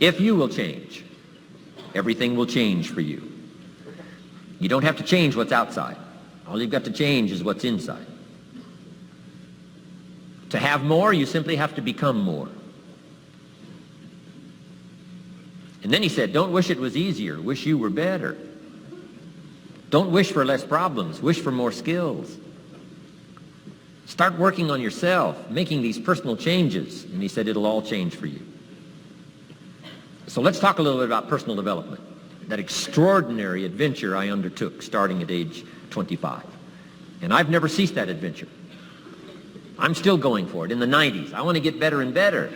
If you will change, everything will change for you. You don't have to change what's outside. All you've got to change is what's inside. To have more, you simply have to become more. And then he said, don't wish it was easier. Wish you were better. Don't wish for less problems. Wish for more skills. Start working on yourself, making these personal changes. And he said, it'll all change for you. So let's talk a little bit about personal development. That extraordinary adventure I undertook starting at age 25. And I've never ceased that adventure. I'm still going for it. In the 90s, I want to get better and better.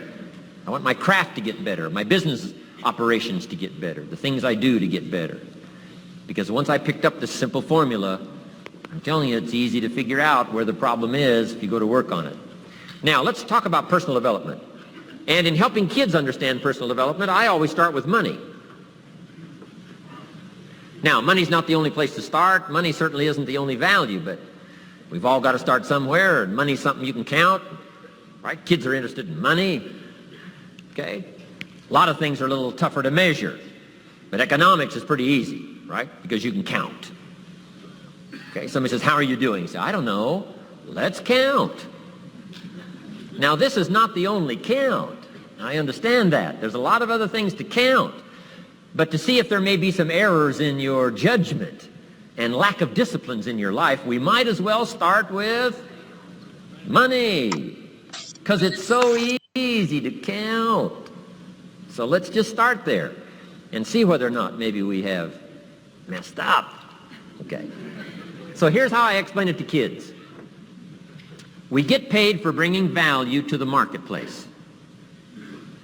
I want my craft to get better, my business operations to get better, the things I do to get better. Because once I picked up this simple formula, I'm telling you, it's easy to figure out where the problem is if you go to work on it. Now, let's talk about personal development. And in helping kids understand personal development, I always start with money. Now, money's not the only place to start. Money certainly isn't the only value, but we've all got to start somewhere, and money's something you can count, right? Kids are interested in money, okay? A lot of things are a little tougher to measure, but economics is pretty easy, right? Because you can count. Okay, somebody says, how are you doing? You say, I don't know. Let's count. Now, this is not the only count. I understand that. There's a lot of other things to count. But to see if there may be some errors in your judgment and lack of disciplines in your life, we might as well start with money, because it's so easy to count. So let's just start there and see whether or not maybe we have messed up. Okay. So here's how I explain it to kids. We get paid for bringing value to the marketplace.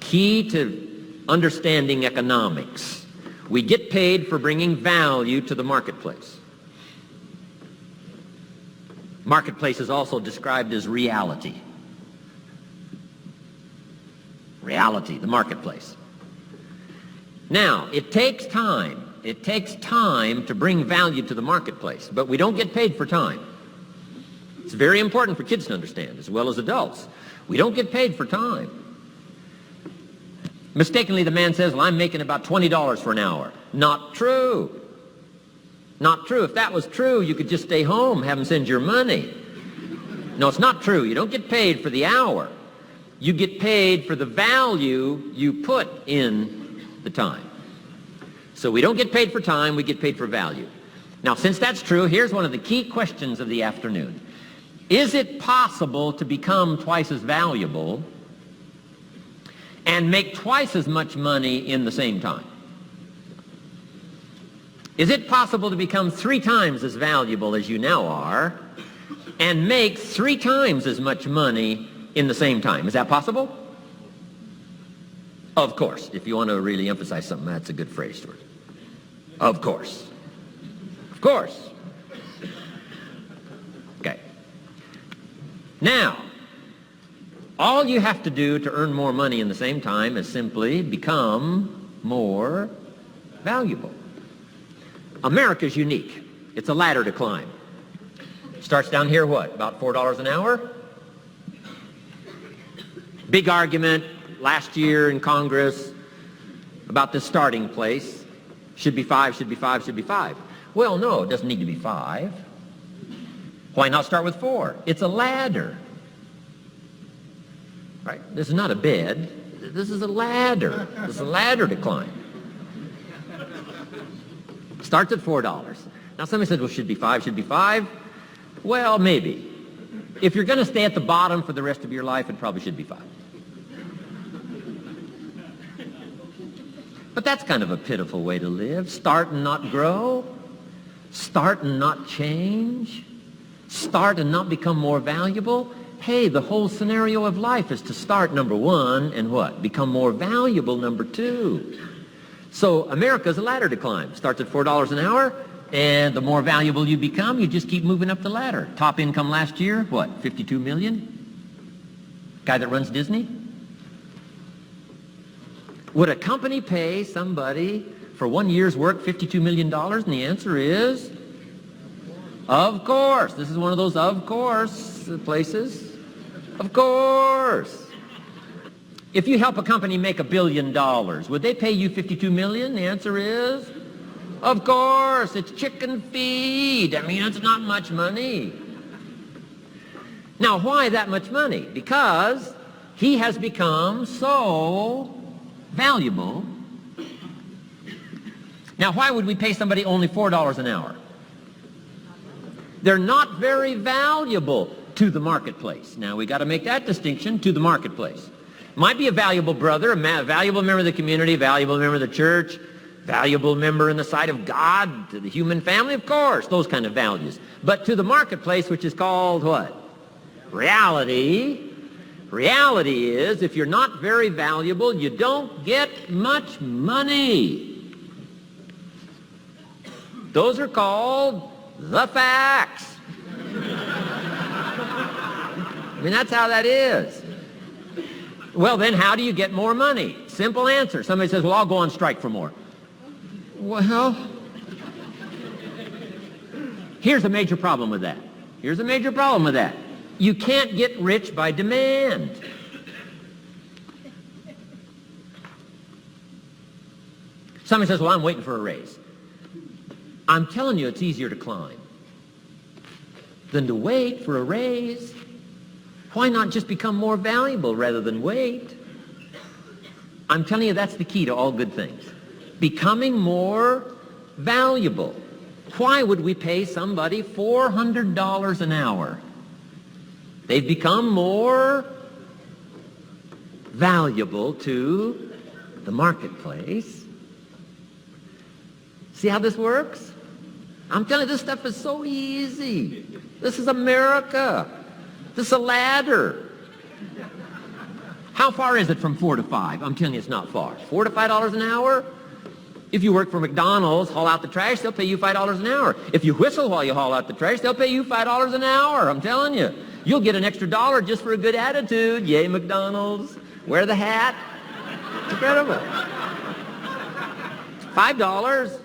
Key to understanding economics. We get paid for bringing value to the marketplace. Marketplace is also described as reality. Reality, the marketplace. Now, it takes time. It takes time to bring value to the marketplace, but we don't get paid for time. It's very important for kids to understand, as well as adults. We don't get paid for time. Mistakenly, the man says, well, I'm making about $20 for an hour. Not true. Not true. If that was true, you could just stay home, have them send your money. No, it's not true. You don't get paid for the hour. You get paid for the value you put in the time. So we don't get paid for time, we get paid for value. Now, since that's true, here's one of the key questions of the afternoon. Is it possible to become twice as valuable and make twice as much money in the same time? Is it possible to become 3 times as valuable as you now are and make 3 times as much money in the same time? Is that possible? Of course. If you want to really emphasize something, that's a good phrase for it. Of course. Of course. Okay. Now, all you have to do to earn more money in the same time is simply become more valuable. America's unique. It's a ladder to climb. Starts down here, what, about $4 an hour? Big argument last year in Congress about the starting place. Should be 5, should be 5, should be 5. Well, no, it doesn't need to be 5. Why not start with 4? It's a ladder. Right? This is not a bed. This is a ladder. This is a ladder to climb. Starts at $4. Now somebody said, well, should be 5, should be 5. Well, maybe. If you're going to stay at the bottom for the rest of your life, it probably should be 5. But that's kind of a pitiful way to live. Start and not grow. Start and not change. Start and not become more valuable. Hey, the whole scenario of life is to start, number 1, and what? Become more valuable, number 2. So America's a ladder to climb. Starts at $4 an hour, and the more valuable you become, you just keep moving up the ladder. Top income last year, what, 52 million? Guy that runs Disney? Would a company pay somebody for 1 year's work $52 million? And the answer is, of course. This is one of those of course places. Of course. If you help a company make $1 billion, would they pay you $52 million? The answer is, of course, it's chicken feed. I mean, it's not much money. Now, why that much money? Because he has become so valuable. Now, why would we pay somebody only $4 an hour? They're not very valuable to the marketplace. Now, we got to make that distinction, to the marketplace. Might be a valuable brother, a valuable member of the community, valuable member of the church, valuable member in the sight of God, to the human family, of course, those kind of values. But to the marketplace, which is called what? Reality. Reality is, if you're not very valuable, you don't get much money. Those are called the facts. I mean, that's how that is. Well, then how do you get more money? Simple answer. Somebody says, well, I'll go on strike for more. Well, here's a major problem with that. Here's a major problem with that. You can't get rich by demand. Somebody says, well, I'm waiting for a raise. I'm telling you, it's easier to climb than to wait for a raise. Why not just become more valuable rather than wait? I'm telling you, that's the key to all good things. Becoming more valuable. Why would we pay somebody $400 an hour? They've become more valuable to the marketplace. See how this works? I'm telling you, this stuff is so easy. This is America. This is a ladder. How far is it from 4 to 5? I'm telling you, it's not far. $4 to $5 an hour? If you work for McDonald's, haul out the trash, they'll pay you $5 an hour. If you whistle while you haul out the trash, they'll pay you $5 an hour. I'm telling you. You'll get an extra $1 just for a good attitude. Yay, McDonald's. Wear the hat. It's incredible. $5.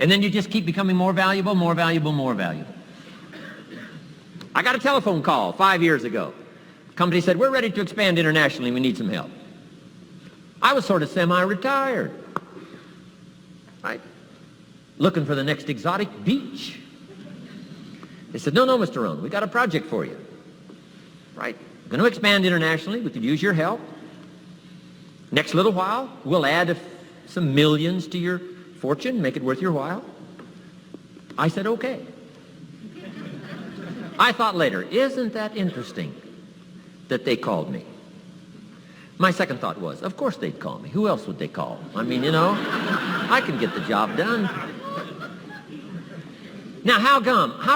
And then you just keep becoming more valuable, more valuable, more valuable. I got a telephone call 5 years ago. The company said, we're ready to expand internationally. We need some help. I was sort of semi-retired, right? Looking for the next exotic beach. They said, no, Mr. Rohn, we got a project for you, right? We're going to expand internationally. We could use your help. Next little while, we'll add some millions to your fortune, make it worth your while. I said, okay. I thought later, isn't that interesting that they called me? My second thought was, of course they'd call me. Who else would they call? I mean, you know, I can get the job done. Now, how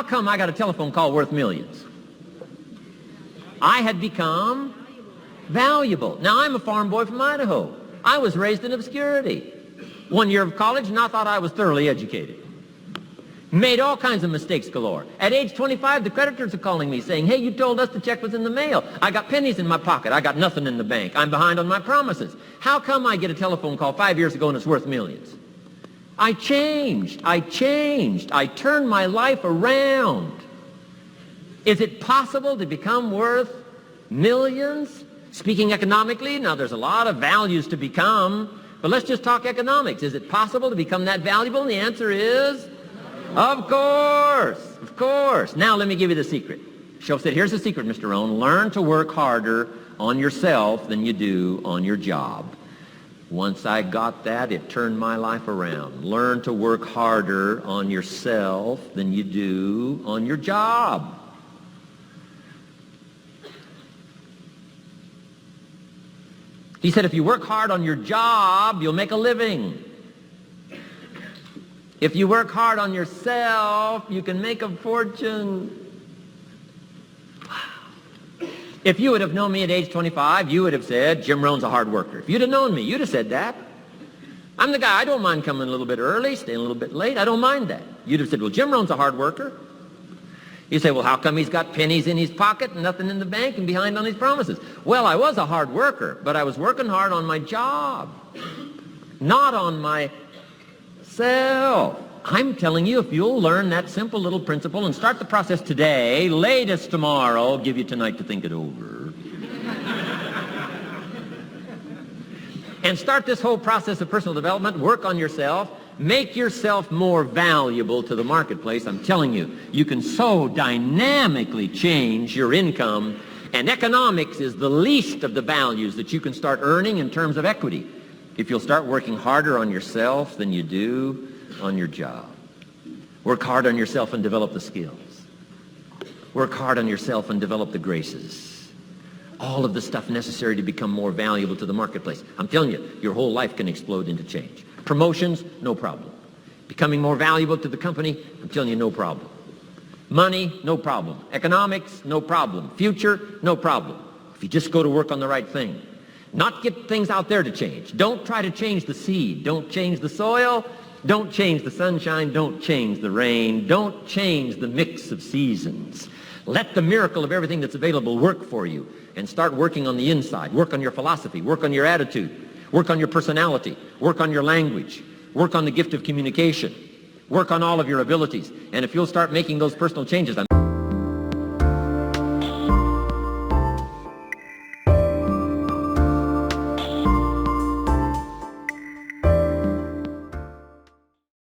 come I got a telephone call worth millions? I had become valuable. Now, I'm a farm boy from Idaho. I was raised in obscurity. 1 year of college, and I thought I was thoroughly educated. Made all kinds of mistakes galore. At age 25, the creditors are calling me saying, hey, you told us the check was in the mail. I got pennies in my pocket. I got nothing in the bank. I'm behind on my promises. How come I get a telephone call 5 years ago and it's worth millions? I changed. I turned my life around. Is it possible to become worth millions? Speaking economically, now there's a lot of values to become, but let's just talk economics. Is it possible to become that valuable? And the answer is, of course, of course. Now let me give you the secret. Shoaff said, here's the secret, Mr. Rohn. Learn to work harder on yourself than you do on your job. Once I got that, it turned my life around. Learn to work harder on yourself than you do on your job. He said, if you work hard on your job, you'll make a living. If you work hard on yourself, you can make a fortune. If you would have known me at age 25, you would have said, Jim Rohn's a hard worker. If you'd have known me, you'd have said that. I'm the guy, I don't mind coming a little bit early, staying a little bit late. I don't mind that. You'd have said, well, Jim Rohn's a hard worker. You say, well, how come he's got pennies in his pocket and nothing in the bank and behind on his promises? Well, I was a hard worker, but I was working hard on my job, not on myself. I'm telling you, if you'll learn that simple little principle and start the process today, latest tomorrow, I'll give you tonight to think it over. and start this whole process of personal development, work on yourself, make yourself more valuable to the marketplace. I'm telling you, you can so dynamically change your income, and economics is the least of the values that you can start earning in terms of equity if you'll start working harder on yourself than you do on your job. Work hard on yourself and develop the skills. Work hard on yourself and develop the graces. All of the stuff necessary to become more valuable to the marketplace. I'm telling you, your whole life can explode into change. Promotions, no problem. Becoming more valuable to the company, I'm telling you, no problem. Money, no problem. Economics, no problem. Future, no problem. If you just go to work on the right thing. Not get things out there to change. Don't try to change the seed. Don't change the soil. Don't change the sunshine. Don't change the rain. Don't change the mix of seasons. Let the miracle of everything that's available work for you, and start working on the inside. Work on your philosophy. Work on your attitude. Work on your personality. Work on your language. Work on the gift of communication. Work on all of your abilities. And if you'll start making those personal changes,